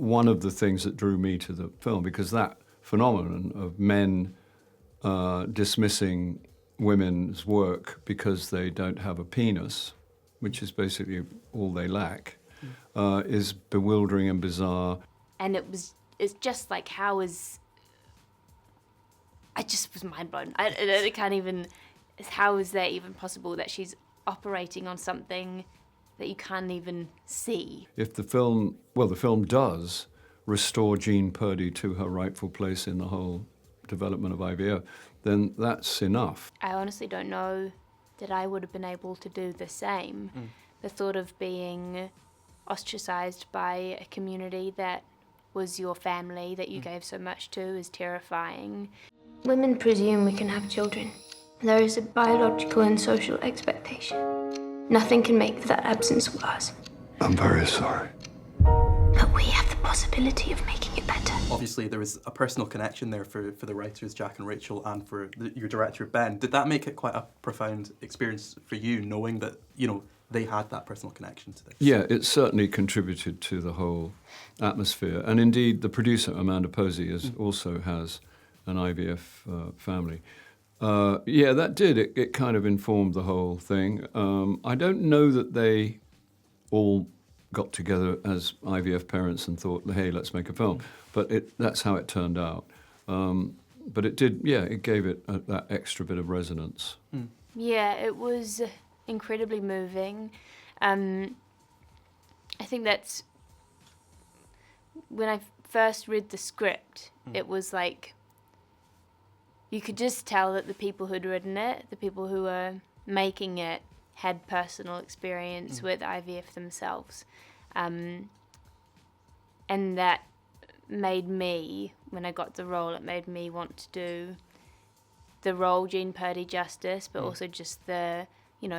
one of the things that drew me to the film, because that phenomenon of men dismissing women's work because they don't have a penis, which is basically all they lack, is bewildering and bizarre. And it's just like, I just was mind blown. I can't even, how is that even possible that she's operating on something that you can't even see? If the film does restore Jean Purdy to her rightful place in the whole development of IVF, then that's enough. I honestly don't know that I would have been able to do the same. The thought of being ostracized by a community that was your family, that you gave so much to, is terrifying. Women presume we can have children. There is a biological and social expectation. Nothing can make that absence worse. I'm very sorry. But we have the possibility of making it better. Obviously, there was a personal connection there for the writers, Jack and Rachel, and for your director, Ben. Did that make it quite a profound experience for you, knowing that, they had that personal connection to this? Yeah, it certainly contributed to the whole atmosphere. And indeed, the producer, Amanda Posey, also has an IVF family. Yeah, that did. It kind of informed the whole thing. I don't know that they all got together as IVF parents and thought, hey, let's make a film. But that's how it turned out. But it did, it gave it that extra bit of resonance. Yeah, it was incredibly moving. I think that's, when I first read the script, it was like, you could just tell that the people who'd written it, the people who were making it, had personal experience with IVF themselves. And that made me, when I got the role, it made me want to do the role Jean Purdy justice, but also just the,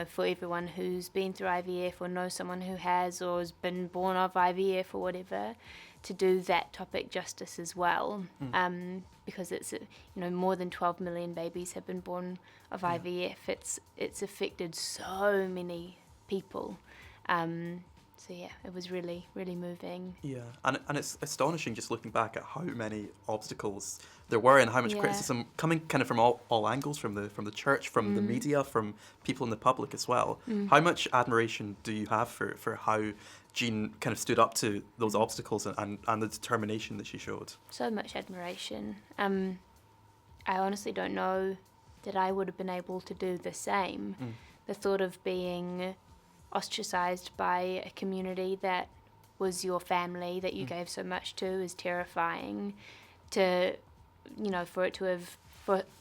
for everyone who's been through IVF or knows someone who has or has been born of IVF or whatever, to do that topic justice as well. Because it's, more than 12 million babies have been born of IVF. It's affected so many people. So yeah, it was really, really moving. Yeah, and it's astonishing just looking back at how many obstacles there were and how much criticism coming kind of from all angles, from the church, from the media, from people in the public as well. How much admiration do you have for how Jean kind of stood up to those obstacles and the determination that she showed? So much admiration. I honestly don't know that I would have been able to do the same. The thought of being ostracized by a community that was your family, that you gave so much to, is terrifying. For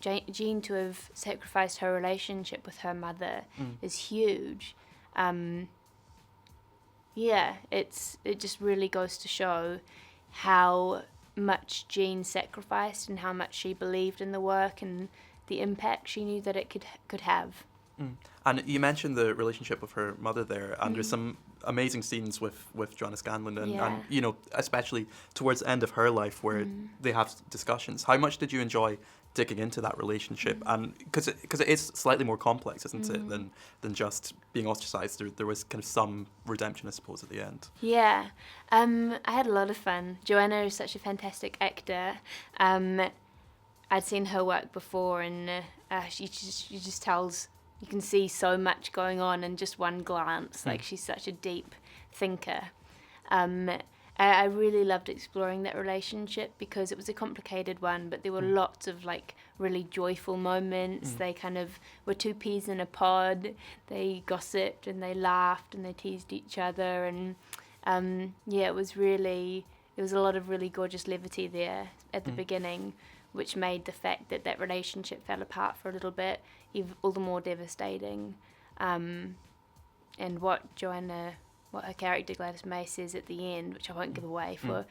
Jean to have sacrificed her relationship with her mother is huge. It just really goes to show how much Jean sacrificed and how much she believed in the work and the impact she knew that it could have. And you mentioned the relationship with her mother there, and there's some amazing scenes with Joanna Scanlon and especially towards the end of her life where they have discussions. How much did you enjoy digging into that relationship? And because it is slightly more complex, isn't it, than just being ostracized? There was kind of some redemption, I suppose, at the end. Yeah, I had a lot of fun. Joanna is such a fantastic actor. I'd seen her work before, and she just tells. You can see so much going on in just one glance. Like, she's such a deep thinker. I really loved exploring that relationship because it was a complicated one, but there were lots of really joyful moments. They kind of were two peas in a pod. They gossiped and they laughed and they teased each other, and it was a lot of really gorgeous levity there at the beginning, which made the fact that relationship fell apart for a little bit all the more devastating. And what her character Gladys May says at the end, which I won't give away for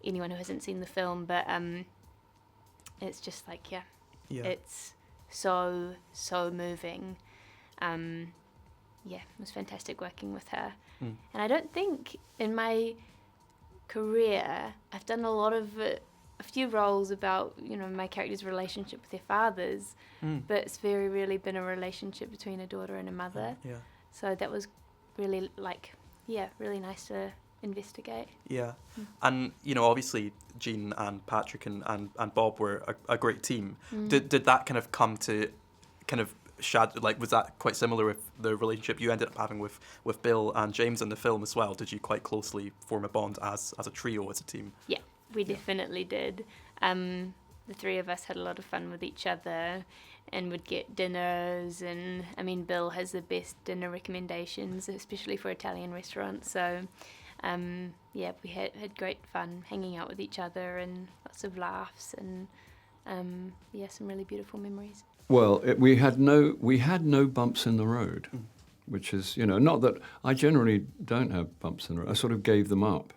anyone who hasn't seen the film, but it's just it's so moving. It was fantastic working with her. And I don't think in my career I've done a few roles about my character's relationship with their fathers, but it's very rarely been a relationship between a daughter and a mother. So that was really really nice to investigate. Yeah. And, obviously Jean and Patrick and Bob were a great team. Did that kind of come to kind of was that quite similar with the relationship you ended up having with Bill and James in the film as well? Did you quite closely form a bond as a trio, as a team? Yeah, we definitely did. The three of us had a lot of fun with each other and would get dinners, and I mean, Bill has the best dinner recommendations, especially for Italian restaurants, so we had great fun hanging out with each other and lots of laughs and some really beautiful memories. Well, we had no bumps in the road, which is, not that I generally don't have bumps in the road. I sort of gave them up.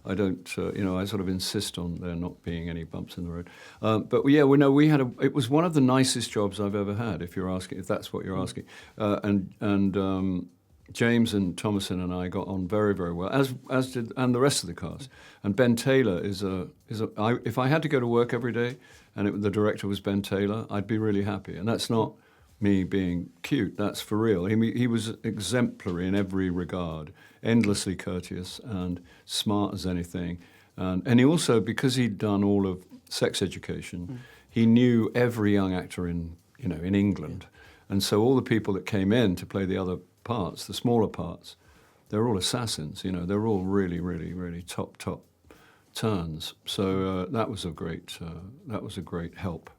I don't, I sort of insist on there not being any bumps in the road. It was one of the nicest jobs I've ever had, if that's what you're asking. And James and Thomasin and I got on very, very well, as did and the rest of the cast. And Ben Taylor if I had to go to work every day and the director was Ben Taylor, I'd be really happy. And that's not me being cute, that's for real. He was exemplary in every regard, endlessly courteous and smart as anything. And he also, because he'd done all of sex education, he knew every young actor in England. And so all the people that came in to play the other parts, the smaller parts, they're all assassins, they're all really, really, really top turns. So that was a great help.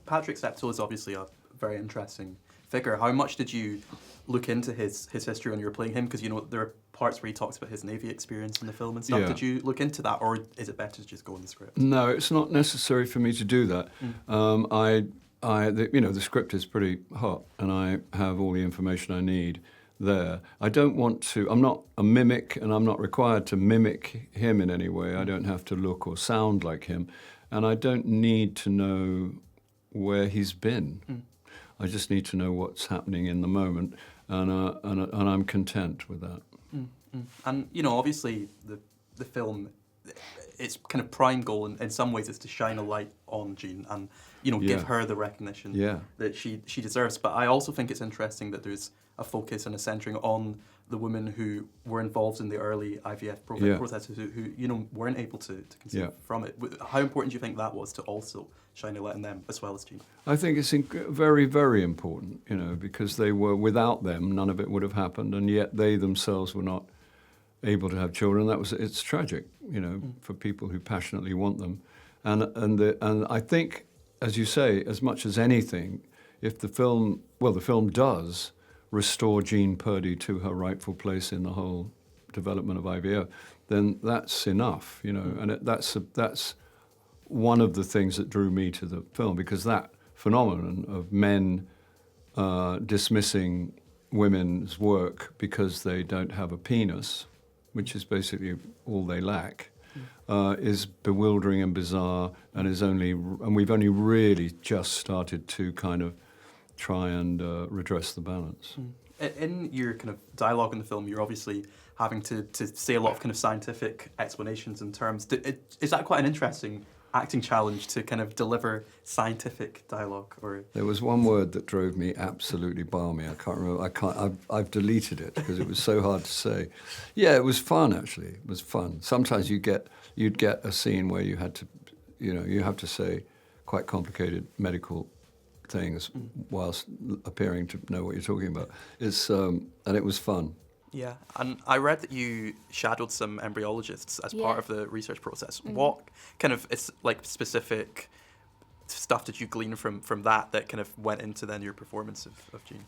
Patrick Steptoe is obviously a very interesting figure. How much did you look into his history when you were playing him? Because there are parts where he talks about his Navy experience in the film and stuff. Yeah. Did you look into that, or is it better to just go on the script? No, it's not necessary for me to do that. The script is pretty hot, and I have all the information I need there. I don't want to. I'm not a mimic, and I'm not required to mimic him in any way. I don't have to look or sound like him, and I don't need to know where he's been. I just need to know what's happening in the moment, and I'm content with that. And obviously the film, its kind of prime goal in some ways is to shine a light on Jean and give her the recognition that she deserves. But I also think it's interesting that there's a focus and a centering on the women who were involved in the early IVF processes who weren't able to conceive from it. How important do you think that was to also shine a light on them as well as Jean? I think it's very, very important, because without them, none of it would have happened, and yet they themselves were not able to have children. It's tragic, for people who passionately want them, and I think, as you say, as much as anything, if the film does restore Jean Purdy to her rightful place in the whole development of IVF, then that's enough, and that's one of the things that drew me to the film, because that phenomenon of men dismissing women's work because they don't have a penis, which is basically all they lack, is bewildering and bizarre, and we've only really just started to kind of try and redress the balance. In your kind of dialogue in the film, you're obviously having to say a lot of kind of scientific explanations and terms. Is that quite an interesting acting challenge to kind of deliver scientific dialogue? Or there was one word that drove me absolutely balmy. I can't remember. I've deleted it because it was so hard to say. Yeah, it was fun actually. It was fun. Sometimes you'd get a scene where you had to, you have to say quite complicated medical things whilst appearing to know what you're talking about. And it was fun. Yeah, and I read that you shadowed some embryologists as part of the research process. What kind of specific stuff did you glean from that kind of went into then your performance of Jean?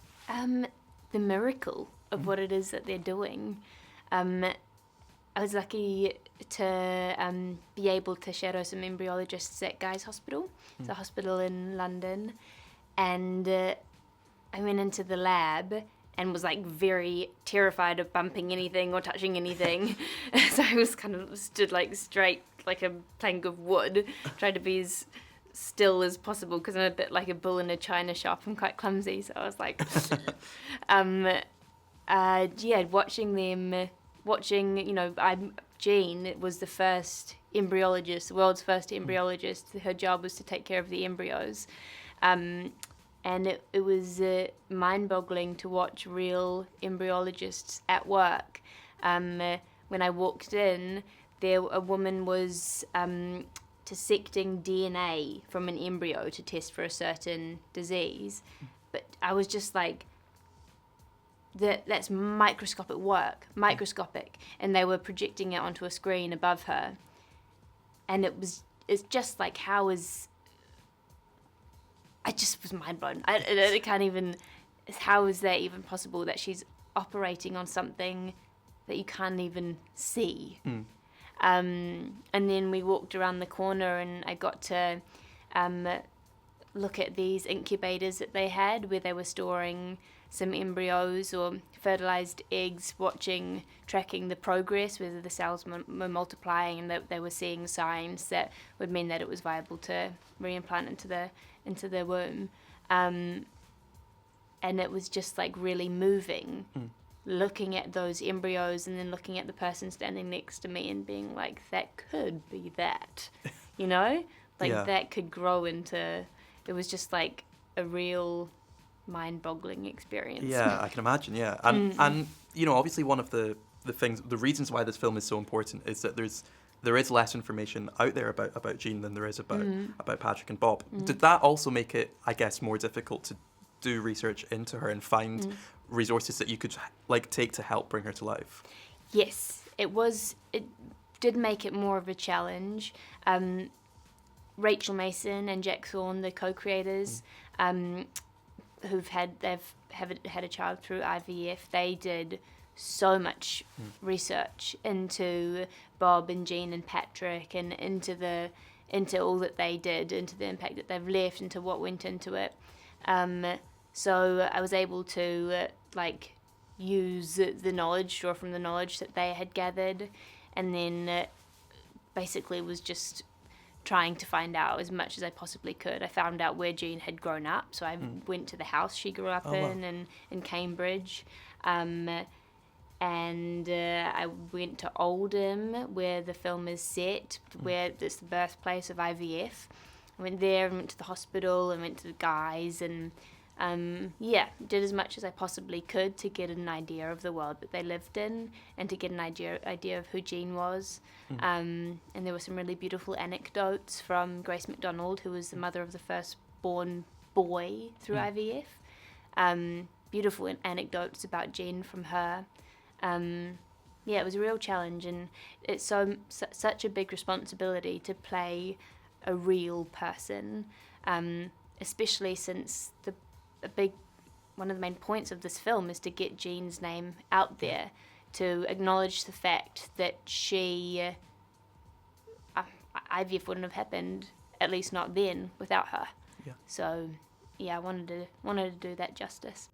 The miracle of what it is that they're doing. I was lucky to be able to shadow some embryologists at Guy's Hospital, it's a hospital in London, and I went into the lab and was very terrified of bumping anything or touching anything. So I was kind of stood straight like a plank of wood, tried to be as still as possible because I'm a bit like a bull in a china shop. I'm quite clumsy, so I was watching Jean was the first embryologist, the world's first embryologist. Her job was to take care of the embryos. And it was mind-boggling to watch real embryologists at work. when I walked in, a woman was dissecting DNA from an embryo to test for a certain disease. But I was just like, that's microscopic work, and they were projecting it onto a screen above her, and it's just like, I just was mind blown. I can't even, how is that even possible that she's operating on something that you can't even see? And then we walked around the corner, and I got to look at these incubators that they had, where they were storing some embryos or fertilized eggs, tracking the progress, whether the cells were multiplying, and that they were seeing signs that would mean that it was viable to reimplant into the womb. And it was just like really moving, looking at those embryos and then looking at the person standing next to me and being like, that could be that, that could grow into, it was just like a real mind-boggling experience. Yeah, I can imagine. Yeah, and obviously one of the reasons why this film is so important is that there is less information out there about Jean than there is about Patrick and Bob. Did that also make it, I guess, more difficult to do research into her and find resources that you could take to help bring her to life? Yes, it did make it more of a challenge. Rachel Mason and Jack Thorne, the co-creators, who've had a child through IVF, they did so much research into Bob and Jean and Patrick, and into all that they did, into the impact that they've left, into what went into it. So I was able to use the knowledge, draw from the knowledge that they had gathered, and then basically was just trying to find out as much as I possibly could. I found out where Jean had grown up, so I went to the house she grew up in Cambridge, and I went to Oldham, where the film is set, where it's the birthplace of IVF. I went there and went to the hospital and went to the guys, and did as much as I possibly could to get an idea of the world that they lived in and to get an idea of who Jean was. And there were some really beautiful anecdotes from Grace MacDonald, who was the mother of the first-born boy through IVF. Beautiful anecdotes about Jean from her. It was a real challenge, and it's such a big responsibility to play a real person, especially since one of the main points of this film is to get Jean's name out there, to acknowledge the fact that IVF wouldn't have happened, at least not then, without her. Yeah. So, I wanted to do that justice.